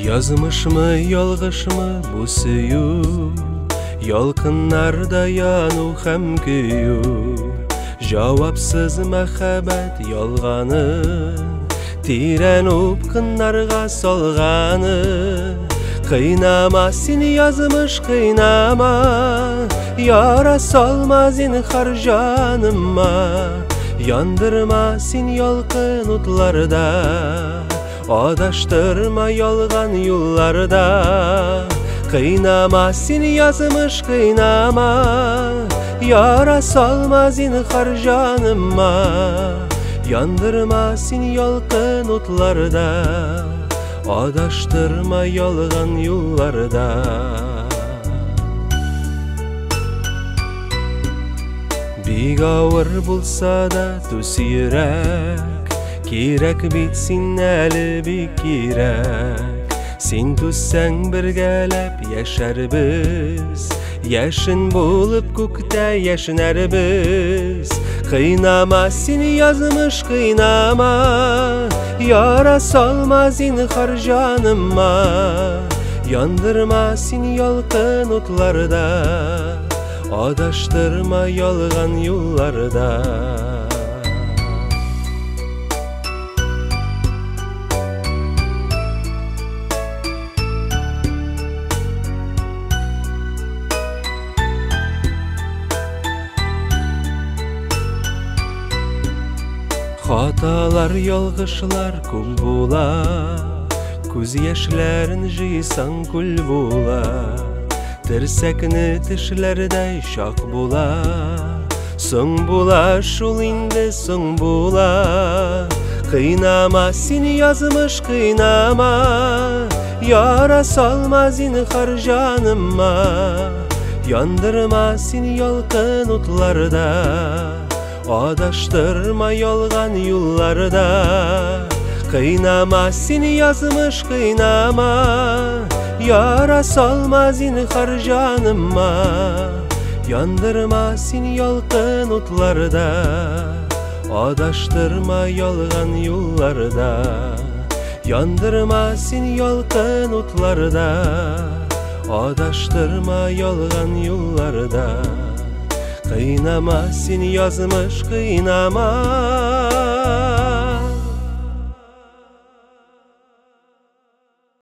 Yazmış mı yolğuş mı bu suyu, yolqinlarda yanu hem güyu. Cevapsız mehabet yolğanı, tiren upqınlarga solğanı. Kıynama seni yazmış kıynama, yara salma zinhar canıma. Yandırma sen yolqın utlarda, adaştırma yolgan yollarda. Kıynama seni yazmış kıynama, yara salma zinhar canıma. Yandırma sen yolqın utlarda, adaştırma yolgan yollarda. Bir ağır bulsa da tüs yürek, kirek bitsin eli bir kirek. Sen tüssen birgelep yaşar biz, yaşın bulup kukta yaşınar biz. Kıynama seni yazmış kıynama, yara salma zinhar canıma. Yandırma seni yolqın utlarda, adaştırma yolgan yollarda. Hatalar yolğuşlar kul bula, көз yaşların jıysan kul bula. Tirsekni tişlerday şak bula, soň bula şul indi soň bula. Kıynama seni yazmış kıynama, yara salma zinhar canıma. Yandırma seni yolqın utlarda, adaştırma yolgan yollarda. Kıynama seni yazmış kıynama, yara salma zinhar canıma. Yandırma seni yolqın utlarda, adaştırma yolgan yollarda. Yandırma seni yolqın utlarda, adaştırma yolgan yollarda. Kıynama seni yazmış kıynama,